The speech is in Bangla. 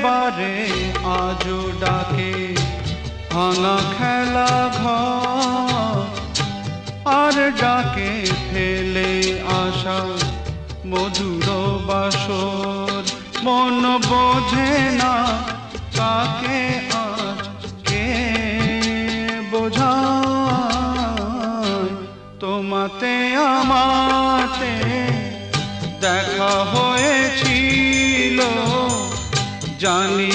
বারে আজও ডাকে ভাঙা খেলা ঘর, আর ডাকে ফেলে আসা মধুর বাসর। মন বোঝে না কাকে আজ কে বোঝায়, তোমাতে আমাতে দেখা হয়েছিল জানি